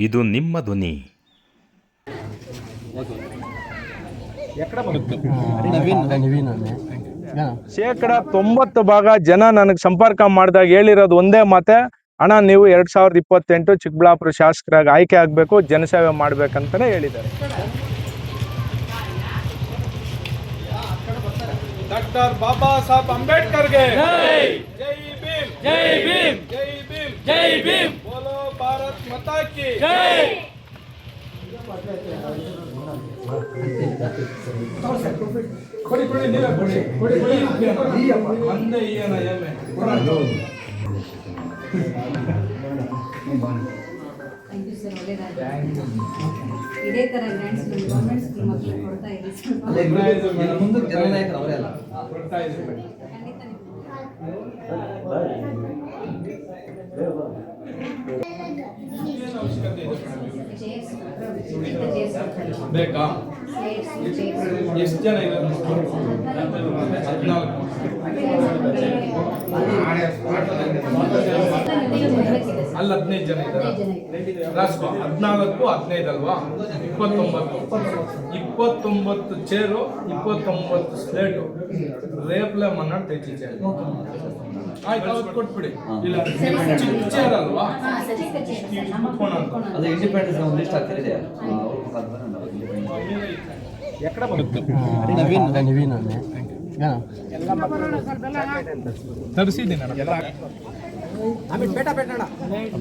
ಇದು ನಿಮ್ಮ ಧ್ವನಿ. ಶೇಕಡ 90% ಜನ ನನಗೆ ಸಂಪರ್ಕ ಮಾಡಿದಾಗ ಹೇಳಿರೋದು ಒಂದೇ ಮಾತೆ, ಅಣ್ಣ ನೀವು 2028 ಚಿಕ್ಕಬಳ್ಳಾಪುರ ಶಾಸಕರಾಗಿ ಆಯ್ಕೆ ಆಗಬೇಕು, ಜನಸೇವೆ ಮಾಡ್ಬೇಕಂತಾನೆ ಹೇಳಿದ್ದಾರೆ. ಡಾಕ್ಟರ್ ಬಾಬಾ ಸಾಹೇಬ್ ಅಂಬೇಡ್ಕರ್ಗೆ ಜೈ ಭೀಮ್, ಜೈ ಭೀಮ್, ಜೈ ಭೀಮ್, ಜೈ ಭೀಮ್, ಬೋಲೋ ಭಾರತ್ ಮಾತಾ ಕಿ ಜೈ. ಇದೇ ತರ ಗ್ರಾಂಟ್ಸ್ ಗವರ್ನಮೆಂಟ್ ಸ್ಕೂಲ್ ಮಕ್ಕಳಿಗೆ ಕೊಡ್ತಾ ಇದ್ದೀವಿ ಬೇಕಾ? ಎಷ್ಟು ಜನ ಇರೋದು? ಅಲ್ಲಿ 15 ಜನ ಇದ್ದಾರೆ. 14, 15 ಅಲ್ವಾ? 29 ಚೇರು, 29 ಸ್ಲೇಟು, ರೇಪ್ಲೆ ಮನ್ನಾ ತೆಚ್ಚಿ ಚೇರು. ಆಯ್ತು, ಅವತ್ತು ಕೊಟ್ಬಿಡಿ. ಇಲ್ಲ ಚಿಕ್ಕ ಚೇರ್ ಅಲ್ವಾ? ಅದು ಇಂಡಿಪೆಂಡೆನ್ಸ್ ಒಂದು ಲಿಸ್ಟ್ ಆಗ್ತಿದೆ. ಎక్కడ ಬರುತ್ತೆ? ತರಿಸಿದ್ದೀನಿ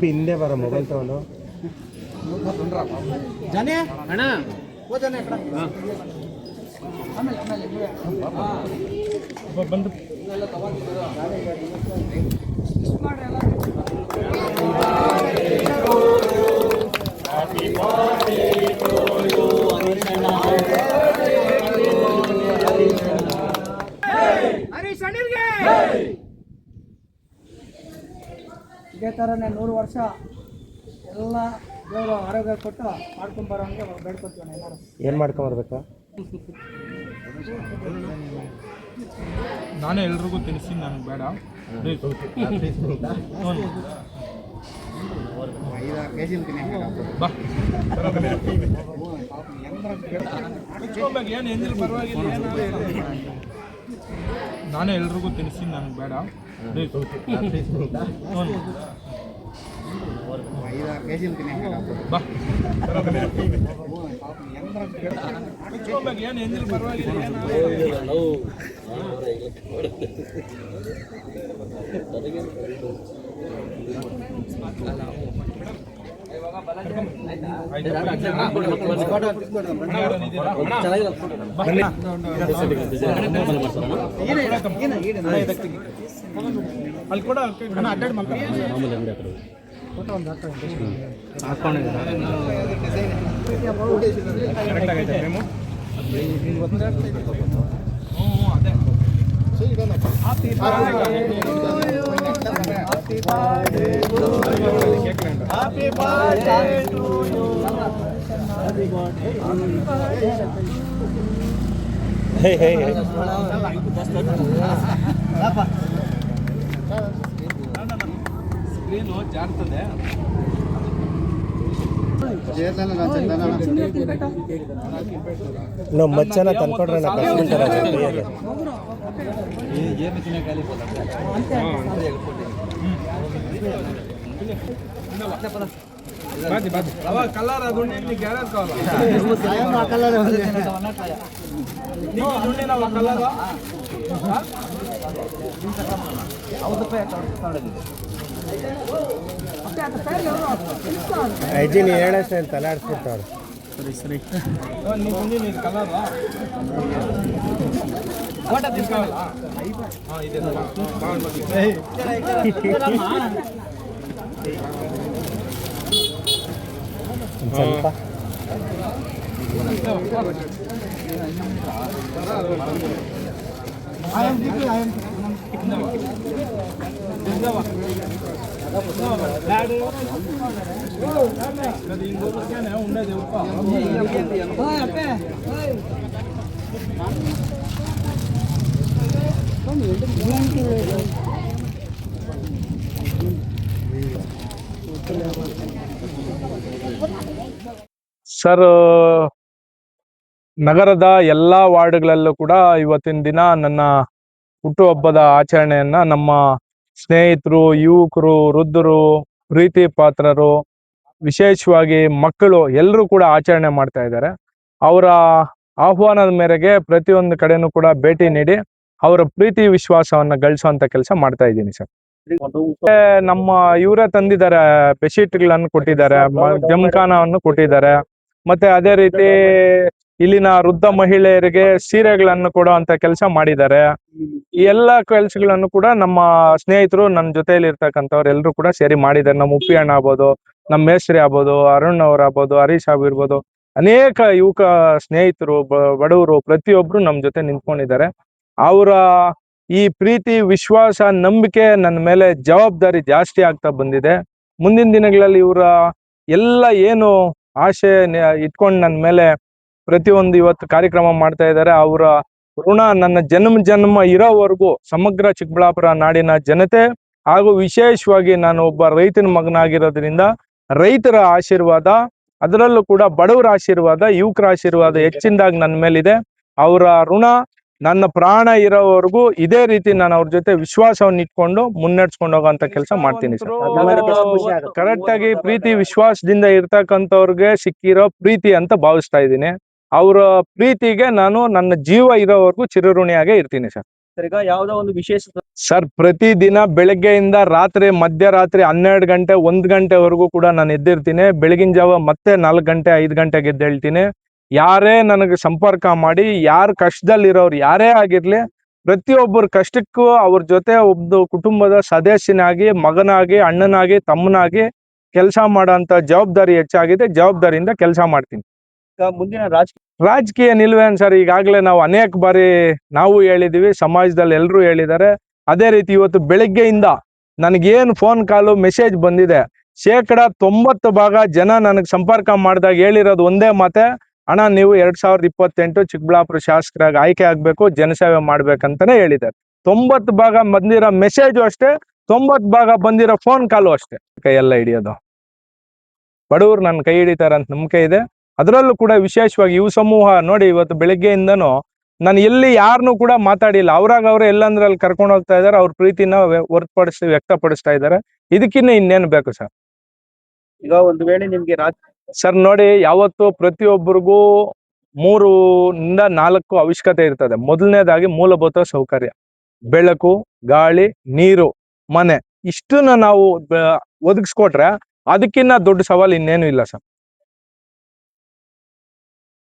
ಹಿಂದೆ ಬರ ಮೊಬೈಲ್ ತಗೊಂಡು ಜಾನೆ ಅಣ್ಣ ಓದನೆ ಬಂದು ಇದೇ ಥರನೇ 100 ವರ್ಷ ಎಲ್ಲ ದೇವರು ಆರೋಗ್ಯ ಕೊಟ್ಟು ಮಾಡ್ಕೊಂಬರೋಂಗೆ ಬೇಡ್ಕೊತೀವಿ. ಎಲ್ಲರೂ ಏನು ಮಾಡ್ಕೊಂಬರ್ಬೇಕಾ? ನಾನೇ ಎಲ್ರಿಗೂ ತಿನ್ನಿಸಿ, ನನಗೆ ಬೇಡ. ಬಾ ಏನು ಎಂದಿಲ್ಲ, ಪರವಾಗಿಲ್ಲ. ನಾನೇ ಎಲ್ರಿಗೂ ತಿನ್ನಿಸಿ, ನನಗೆ ಬೇಡ. ಬಾ ಏನು ಎಂದಿಲ್ಲ, ಪರವಾಗಿಲ್ಲ. ಅಲ್ಲಿ ಕೂಡ ಅಡ್ಡಾಡಿ Happy birthday to you. Hey, hey, hey. Screen ಜಾರ್ತದೆ. ನಾವು ಮಚ್ಚನ ತಂದ್ಕೊಡ್ರೆ ನಾ ಕಳ್ಸ್ಕೊಂತಾರ ಕಲರ್ ಅದು ಗ್ಯಾರೇಜ್ ಕಲರ್ ಐಜಿನ್ ಹೇಳಷ್ಟೇ ಅಂತ ತಲೆ ಆಡಿಸ್ಬಿಡ್ತಾವ್ರು. ಸರಿ ಸರಿ ನೀರು ಕಲರ್ ಸ್ವಲ್ಪ ఉండేది ಸರ್, ನಗರದ ಎಲ್ಲಾ ವಾರ್ಡ್ಗಳಲ್ಲೂ ಕೂಡ ಇವತ್ತಿನ ದಿನ ನನ್ನ ಹುಟ್ಟುಹಬ್ಬದ ಆಚರಣೆಯನ್ನ ನಮ್ಮ ಸ್ನೇಹಿತರು, ಯುವಕರು, ವೃದ್ಧರು, ಪ್ರೀತಿ ಪಾತ್ರರು, ವಿಶೇಷವಾಗಿ ಮಕ್ಕಳು ಎಲ್ಲರೂ ಕೂಡ ಆಚರಣೆ ಮಾಡ್ತಾ ಇದ್ದಾರೆ. ಅವರ ಆಹ್ವಾನದ ಮೇರೆಗೆ ಪ್ರತಿಯೊಂದು ಕಡೆನೂ ಕೂಡ ಭೇಟಿ ನೀಡಿ ಅವರ ಪ್ರೀತಿ ವಿಶ್ವಾಸವನ್ನ ಗಳಿಸುವಂತ ಕೆಲಸ ಮಾಡ್ತಾ ಇದ್ದೀನಿ ಸರ್. ಮತ್ತೆ ನಮ್ಮ ಇವರೇ ತಂದಿದ್ದಾರೆ, ಬೆಡ್ಶೀಟ್ಗಳನ್ನು ಕೊಟ್ಟಿದ್ದಾರೆ, ಜಮಖಾನವನ್ನು ಕೊಟ್ಟಿದ್ದಾರೆ. ಮತ್ತೆ ಅದೇ ರೀತಿ ಇಲ್ಲಿನ ವೃದ್ಧ ಮಹಿಳೆಯರಿಗೆ ಸೀರೆಗಳನ್ನು ಕೊಡುವಂತ ಕೆಲಸ ಮಾಡಿದ್ದಾರೆ. ಈ ಎಲ್ಲಾ ಕೆಲಸಗಳನ್ನು ಕೂಡ ನಮ್ಮ ಸ್ನೇಹಿತರು, ನನ್ನ ಜೊತೆಯಲ್ಲಿ ಇರ್ತಕ್ಕಂಥವ್ರು ಎಲ್ಲರೂ ಕೂಡ ಸೇರಿ ಮಾಡಿದ್ದಾರೆ. ನಮ್ಮ ಉಪ್ಪಿ ಅಣ್ಣ ಆಗ್ಬೋದು, ನಮ್ಮ ಮೇಸ್ತ್ರಿ ಆಗ್ಬೋದು, ಅರುಣ್ ಅವ್ರು ಆಗ್ಬೋದು, ಹರೀಶ್ ಸಾಬ್ ಇರ್ಬೋದು, ಅನೇಕ ಯುವಕ ಸ್ನೇಹಿತರು, ಬಡವರು ಪ್ರತಿಯೊಬ್ರು ನಮ್ಮ ಜೊತೆ ನಿಂತ್ಕೊಂಡಿದ್ದಾರೆ. ಅವರ ಈ ಪ್ರೀತಿ, ವಿಶ್ವಾಸ, ನಂಬಿಕೆ ನನ್ನ ಮೇಲೆ ಜವಾಬ್ದಾರಿ ಜಾಸ್ತಿ ಆಗ್ತಾ ಬಂದಿದೆ. ಮುಂದಿನ ದಿನಗಳಲ್ಲಿ ಇವರ ಎಲ್ಲ ಏನು ಆಶೆ ಇಟ್ಕೊಂಡು ನನ್ನ ಮೇಲೆ ಪ್ರತಿಯೊಂದು ಇವತ್ತು ಕಾರ್ಯಕ್ರಮ ಮಾಡ್ತಾ ಇದ್ದಾರೆ, ಅವರ ಋಣ ನನ್ನ ಜನ್ಮ ಇರೋವರೆಗೂ ಸಮಗ್ರ ಚಿಕ್ಕಬಳ್ಳಾಪುರ ನಾಡಿನ ಜನತೆ ಹಾಗೂ ವಿಶೇಷವಾಗಿ ನಾನು ಒಬ್ಬ ರೈತನ ಮಗನಾಗಿರೋದ್ರಿಂದ ರೈತರ ಆಶೀರ್ವಾದ, ಅದರಲ್ಲೂ ಕೂಡ ಬಡವರ ಆಶೀರ್ವಾದ, ಯುವಕರ ಆಶೀರ್ವಾದ ಹೆಚ್ಚಿನದಾಗಿ ನನ್ನ ಮೇಲಿದೆ. ಅವರ ಋಣ ನನ್ನ ಪ್ರಾಣ ಇರೋವರೆಗೂ ಇದೇ ರೀತಿ ನಾನು ಅವ್ರ ಜೊತೆ ವಿಶ್ವಾಸವನ್ನು ಇಟ್ಕೊಂಡು ಮುನ್ನಡೆಸ್ಕೊಂಡು ಹೋಗೋಂತ ಕೆಲಸ ಮಾಡ್ತೀನಿ ಸರ್. ಕರೆಕ್ಟ್ ಆಗಿ ಪ್ರೀತಿ ವಿಶ್ವಾಸದಿಂದ ಇರ್ತಕ್ಕಂಥವ್ರಿಗೆ ಸಿಕ್ಕಿರೋ ಪ್ರೀತಿ ಅಂತ ಭಾವಿಸ್ತಾ ಇದ್ದೀನಿ. ಅವರ ಪ್ರೀತಿಗೆ ನಾನು ನನ್ನ ಜೀವ ಇರೋವರೆಗೂ ಚಿರಋಣಿಯಾಗೇ ಇರ್ತೀನಿ ಸರ್. ಈಗ ಯಾವ್ದೋ ಒಂದು ವಿಶೇಷ ಸರ್, ಪ್ರತಿದಿನ ಬೆಳಗ್ಗೆಯಿಂದ ರಾತ್ರಿ ಮಧ್ಯರಾತ್ರಿ 12 ಗಂಟೆ 1 ಗಂಟೆವರೆಗೂ ಕೂಡ ನಾನು ಎದ್ದಿರ್ತೀನಿ. ಬೆಳಗಿನ ಜಾವ ಮತ್ತೆ 4 ಗಂಟೆ 5 ಗಂಟೆಗೆ ಎದ್ದೇಳ್ತೀನಿ. ಯಾರೇ ನನಗೆ ಸಂಪರ್ಕ ಮಾಡಿ, ಯಾರು ಕಷ್ಟದಲ್ಲಿರೋರು ಯಾರೇ ಆಗಿರ್ಲಿ, ಪ್ರತಿಯೊಬ್ಬರ ಕಷ್ಟಕ್ಕೂ ಅವ್ರ ಜೊತೆ ಒಬ್ಬ ಕುಟುಂಬದ ಸದಸ್ಯನಾಗಿ, ಮಗನಾಗಿ, ಅಣ್ಣನಾಗಿ, ತಮ್ಮನಾಗಿ ಕೆಲಸ ಮಾಡೋಂಥ ಜವಾಬ್ದಾರಿ ಹೆಚ್ಚಾಗಿದೆ. ಜವಾಬ್ದಾರಿಯಿಂದ ಕೆಲಸ ಮಾಡ್ತೀನಿ. ಮುಂದಿನ ರಾಜಕೀಯ ನಿಲ್ವೇನ್ ಸರ್, ಈಗಾಗಲೇ ನಾವು ಅನೇಕ ಬಾರಿ ನಾವು ಹೇಳಿದೀವಿ, ಸಮಾಜದಲ್ಲಿ ಎಲ್ಲರೂ ಹೇಳಿದ್ದಾರೆ. ಅದೇ ರೀತಿ ಇವತ್ತು ಬೆಳಗ್ಗೆಯಿಂದ ನನಗೇನು ಫೋನ್ ಕಾಲು ಮೆಸೇಜ್ ಬಂದಿದೆ, 90% ಜನ ನನಗೆ ಸಂಪರ್ಕ ಮಾಡಿದಾಗ ಹೇಳಿರೋದು ಒಂದೇ ಮಾತೆ, ಅಣ್ಣ ನೀವು 2028 ಚಿಕ್ಕಬಳ್ಳಾಪುರ ಶಾಸಕರಾಗಿ ಆಯ್ಕೆ ಆಗ್ಬೇಕು, ಜನಸೇವೆ ಮಾಡ್ಬೇಕಂತಾನೆ ಹೇಳಿದ್ದಾರೆ. 90% ಬಂದಿರೋ ಮೆಸೇಜು ಅಷ್ಟೇ, 90% ಬಂದಿರೋ ಫೋನ್ ಕಾಲು ಅಷ್ಟೇ. ಕೈಯೆಲ್ಲ ಹಿಡಿಯೋದು, ಬಡವರು ನನ್ನ ಕೈ ಹಿಡಿತಾರೆ ಅಂತ ನಂಬಿಕೆ ಇದೆ. ಅದರಲ್ಲೂ ಕೂಡ ವಿಶೇಷವಾಗಿ ಯುವ ಸಮೂಹ ನೋಡಿ, ಇವತ್ತು ಬೆಳಗ್ಗೆಯಿಂದನೂ ನಾನು ಎಲ್ಲಿ ಯಾರನ್ನೂ ಕೂಡ ಮಾತಾಡಿಲ್ಲ. ಅವ್ರಾಗ ಎಲ್ಲಂದ್ರೆ ಅಲ್ಲಿ ಕರ್ಕೊಂಡು ಹೋಗ್ತಾ ಇದ್ದಾರೆ, ಅವ್ರ ಪ್ರೀತಿನ ವ್ಯಕ್ತಪಡಿಸ್ತಾ ಇದ್ದಾರೆ. ಇದಕ್ಕಿನ್ನ ಇನ್ನೇನು ಬೇಕು ಸರ್? ಈಗ ಒಂದು ವೇಳೆ ನಿಮ್ಗೆ ಸರ್ ನೋಡಿ, ಯಾವತ್ತು ಪ್ರತಿಯೊಬ್ಬರಿಗೂ 3 ಇಂದ 4 ಅವಶ್ಯಕತೆ ಇರ್ತದೆ. ಮೊದಲನೇದಾಗಿ ಮೂಲಭೂತ ಸೌಕರ್ಯ, ಬೆಳಕು, ಗಾಳಿ, ನೀರು, ಮನೆ. ಇಷ್ಟನ್ನ ನಾವು ಒದಗಿಸ್ಕೊಟ್ರೆ ಅದಕ್ಕಿನ್ನ ದೊಡ್ಡ ಸವಾಲು ಇನ್ನೇನು ಇಲ್ಲ ಸರ್.